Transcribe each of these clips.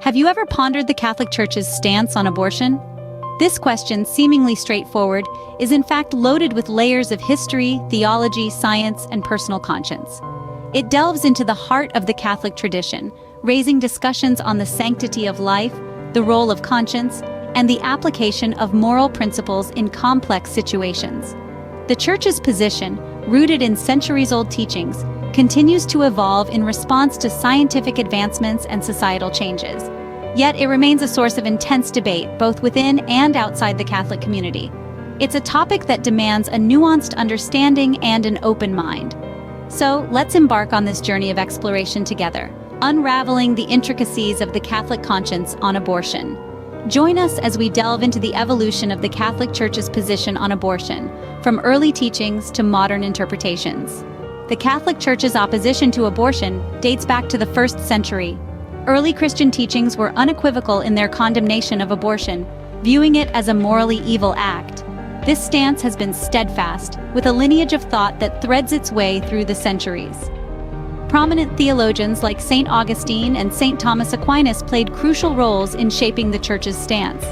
Have you ever pondered the Catholic Church's stance on abortion? This question, seemingly straightforward, is in fact loaded with layers of history, theology, science, and personal conscience. It delves into the heart of the Catholic tradition, raising discussions on the sanctity of life, the role of conscience, and the application of moral principles in complex situations. The Church's position, rooted in centuries-old teachings, continues to evolve in response to scientific advancements and societal changes. Yet it remains a source of intense debate both within and outside the Catholic community. It's a topic that demands a nuanced understanding and an open mind. So let's embark on this journey of exploration together, unraveling the intricacies of the Catholic conscience on abortion. Join us as we delve into the evolution of the Catholic Church's position on abortion, from early teachings to modern interpretations. The Catholic Church's opposition to abortion dates back to the 1st century. Early Christian teachings were unequivocal in their condemnation of abortion, viewing it as a morally evil act. This stance has been steadfast, with a lineage of thought that threads its way through the centuries. Prominent theologians like St. Augustine and St. Thomas Aquinas played crucial roles in shaping the Church's stance.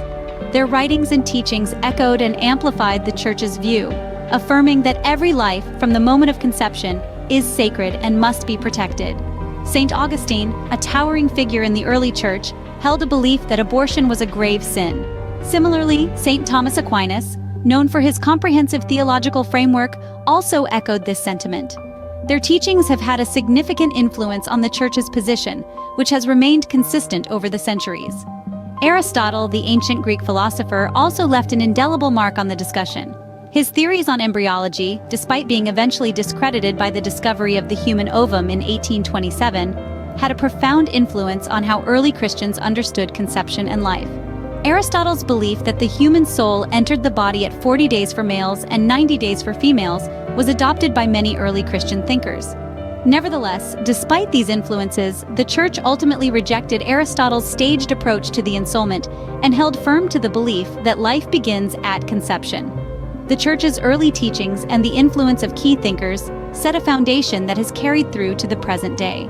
Their writings and teachings echoed and amplified the Church's view, affirming that every life, from the moment of conception, is sacred and must be protected. St. Augustine, a towering figure in the early Church, held a belief that abortion was a grave sin. Similarly, St. Thomas Aquinas, known for his comprehensive theological framework, also echoed this sentiment. Their teachings have had a significant influence on the Church's position, which has remained consistent over the centuries. Aristotle, the ancient Greek philosopher, also left an indelible mark on the discussion. His theories on embryology, despite being eventually discredited by the discovery of the human ovum in 1827, had a profound influence on how early Christians understood conception and life. Aristotle's belief that the human soul entered the body at 40 days for males and 90 days for females was adopted by many early Christian thinkers. Nevertheless, despite these influences, the Church ultimately rejected Aristotle's staged approach to the ensoulment and held firm to the belief that life begins at conception. The Church's early teachings and the influence of key thinkers set a foundation that has carried through to the present day.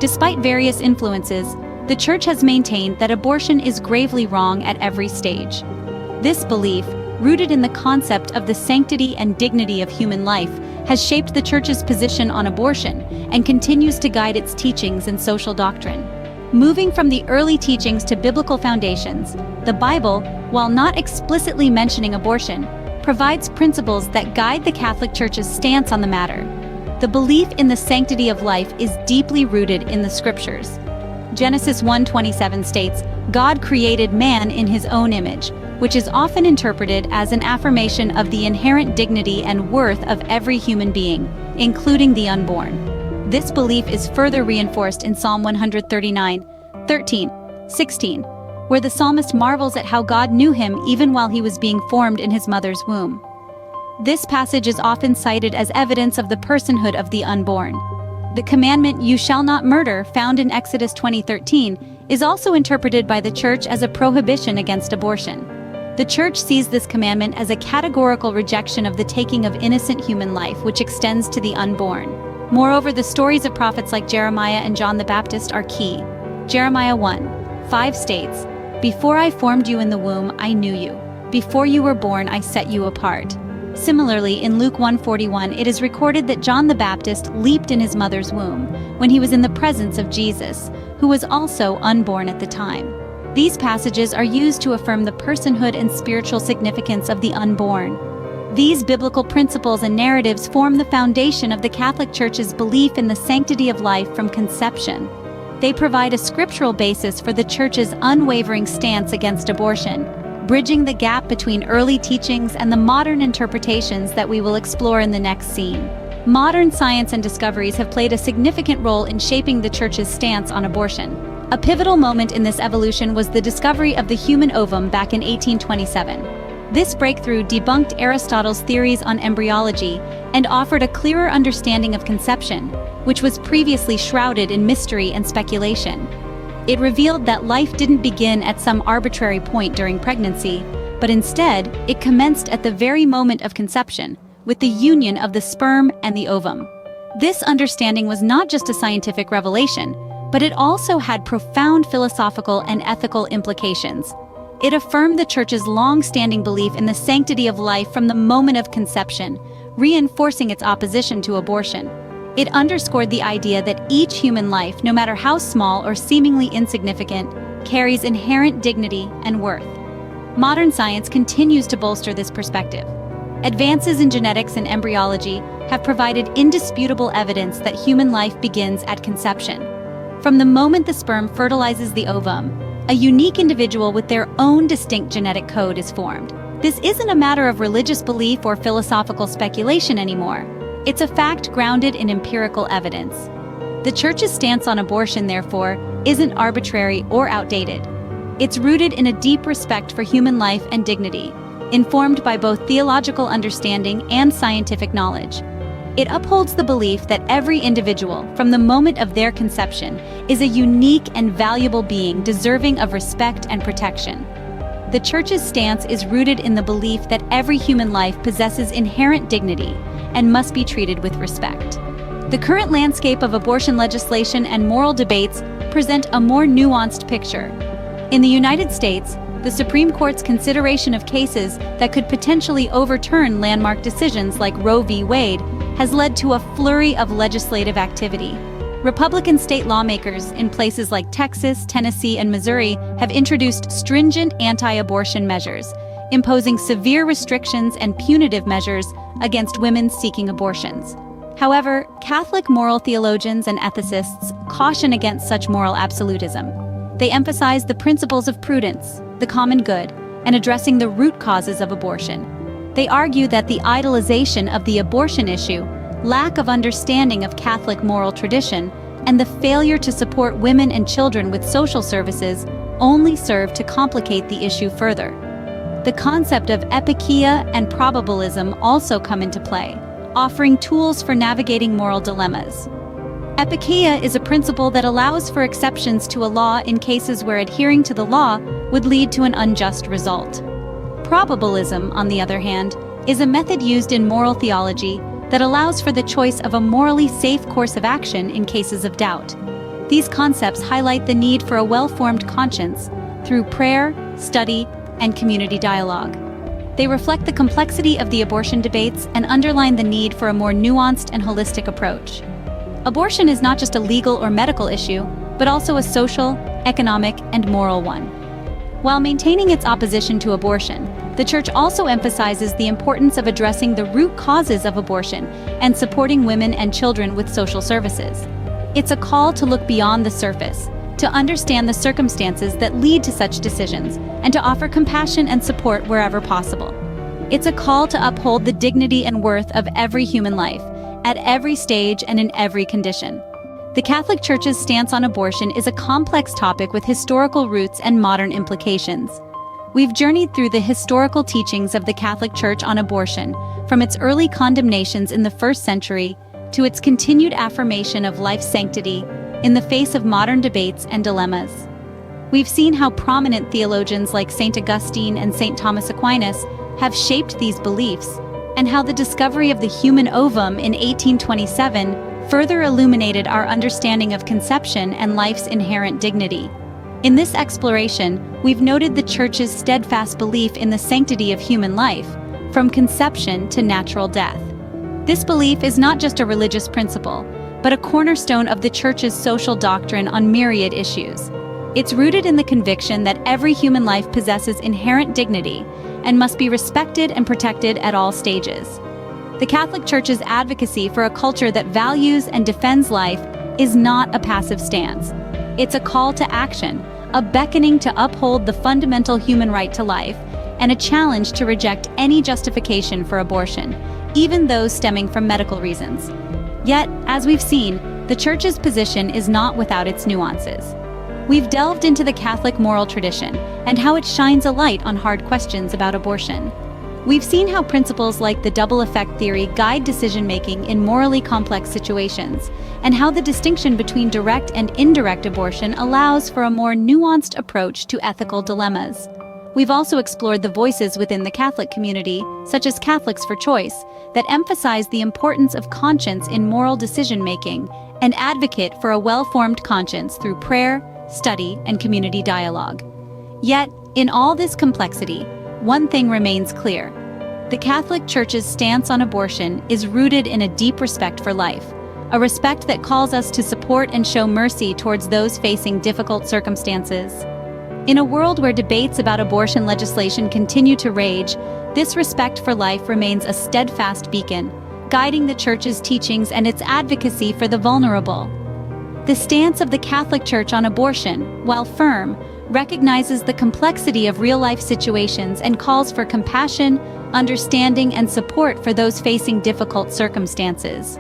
Despite various influences, the Church has maintained that abortion is gravely wrong at every stage. This belief, rooted in the concept of the sanctity and dignity of human life, has shaped the Church's position on abortion and continues to guide its teachings and social doctrine. Moving from the early teachings to biblical foundations, the Bible, while not explicitly mentioning abortion, provides principles that guide the Catholic Church's stance on the matter. The belief in the sanctity of life is deeply rooted in the Scriptures. Genesis 1:27 states, "God created man in his own image," which is often interpreted as an affirmation of the inherent dignity and worth of every human being, including the unborn. This belief is further reinforced in Psalm 139:13-16, where the psalmist marvels at how God knew him even while he was being formed in his mother's womb. This passage is often cited as evidence of the personhood of the unborn. The commandment, "You shall not murder," found in Exodus 20:13, is also interpreted by the Church as a prohibition against abortion. The Church sees this commandment as a categorical rejection of the taking of innocent human life, which extends to the unborn. Moreover, the stories of prophets like Jeremiah and John the Baptist are key. Jeremiah 1:5 states, "Before I formed you in the womb, I knew you. Before you were born, I set you apart." Similarly, in Luke 1:41, it is recorded that John the Baptist leaped in his mother's womb when he was in the presence of Jesus, who was also unborn at the time. These passages are used to affirm the personhood and spiritual significance of the unborn. These biblical principles and narratives form the foundation of the Catholic Church's belief in the sanctity of life from conception. They provide a scriptural basis for the Church's unwavering stance against abortion, bridging the gap between early teachings and the modern interpretations that we will explore in the next scene. Modern science and discoveries have played a significant role in shaping the Church's stance on abortion. A pivotal moment in this evolution was the discovery of the human ovum back in 1827. This breakthrough debunked Aristotle's theories on embryology and offered a clearer understanding of conception, which was previously shrouded in mystery and speculation. It revealed that life didn't begin at some arbitrary point during pregnancy, but instead, it commenced at the very moment of conception, with the union of the sperm and the ovum. This understanding was not just a scientific revelation, but it also had profound philosophical and ethical implications. It affirmed the Church's long-standing belief in the sanctity of life from the moment of conception, reinforcing its opposition to abortion. It underscored the idea that each human life, no matter how small or seemingly insignificant, carries inherent dignity and worth. Modern science continues to bolster this perspective. Advances in genetics and embryology have provided indisputable evidence that human life begins at conception. From the moment the sperm fertilizes the ovum, a unique individual with their own distinct genetic code is formed. This isn't a matter of religious belief or philosophical speculation anymore. It's a fact grounded in empirical evidence. The Church's stance on abortion, therefore, isn't arbitrary or outdated. It's rooted in a deep respect for human life and dignity, informed by both theological understanding and scientific knowledge. It upholds the belief that every individual, from the moment of their conception, is a unique and valuable being deserving of respect and protection. The Church's stance is rooted in the belief that every human life possesses inherent dignity and must be treated with respect. The current landscape of abortion legislation and moral debates present a more nuanced picture. In the United States, the Supreme Court's consideration of cases that could potentially overturn landmark decisions like Roe v. Wade has led to a flurry of legislative activity. Republican state lawmakers in places like Texas, Tennessee, and Missouri have introduced stringent anti-abortion measures, imposing severe restrictions and punitive measures against women seeking abortions. However, Catholic moral theologians and ethicists caution against such moral absolutism. They emphasize the principles of prudence, the common good, and addressing the root causes of abortion. They argue that the idolization of the abortion issue, lack of understanding of Catholic moral tradition, and the failure to support women and children with social services only serve to complicate the issue further. The concept of epikeia and probabilism also come into play, offering tools for navigating moral dilemmas. Epikeia is a principle that allows for exceptions to a law in cases where adhering to the law would lead to an unjust result. Probabilism, on the other hand, is a method used in moral theology that allows for the choice of a morally safe course of action in cases of doubt. These concepts highlight the need for a well-formed conscience through prayer, study, and community dialogue. They reflect the complexity of the abortion debates and underline the need for a more nuanced and holistic approach. Abortion is not just a legal or medical issue, but also a social, economic, and moral one. While maintaining its opposition to abortion, the Church also emphasizes the importance of addressing the root causes of abortion and supporting women and children with social services. It's a call to look beyond the surface, to understand the circumstances that lead to such decisions, and to offer compassion and support wherever possible. It's a call to uphold the dignity and worth of every human life, at every stage and in every condition. The Catholic Church's stance on abortion is a complex topic with historical roots and modern implications. We've journeyed through the historical teachings of the Catholic Church on abortion, from its early condemnations in the 1st century to its continued affirmation of life's sanctity in the face of modern debates and dilemmas. We've seen how prominent theologians like St. Augustine and St. Thomas Aquinas have shaped these beliefs, and how the discovery of the human ovum in 1827 further illuminated our understanding of conception and life's inherent dignity. In this exploration, we've noted the Church's steadfast belief in the sanctity of human life, from conception to natural death. This belief is not just a religious principle, but a cornerstone of the Church's social doctrine on myriad issues. It's rooted in the conviction that every human life possesses inherent dignity and must be respected and protected at all stages. The Catholic Church's advocacy for a culture that values and defends life is not a passive stance. It's a call to action, a beckoning to uphold the fundamental human right to life, and a challenge to reject any justification for abortion, even those stemming from medical reasons. Yet, as we've seen, the Church's position is not without its nuances. We've delved into the Catholic moral tradition and how it shines a light on hard questions about abortion. We've seen how principles like the double effect theory guide decision-making in morally complex situations, and how the distinction between direct and indirect abortion allows for a more nuanced approach to ethical dilemmas. We've also explored the voices within the Catholic community, such as Catholics for Choice, that emphasize the importance of conscience in moral decision-making and advocate for a well-formed conscience through prayer, study, and community dialogue. Yet, in all this complexity, one thing remains clear. The Catholic Church's stance on abortion is rooted in a deep respect for life, a respect that calls us to support and show mercy towards those facing difficult circumstances. In a world where debates about abortion legislation continue to rage, this respect for life remains a steadfast beacon, guiding the Church's teachings and its advocacy for the vulnerable. The stance of the Catholic Church on abortion, while firm, recognizes the complexity of real-life situations and calls for compassion, understanding, and support for those facing difficult circumstances.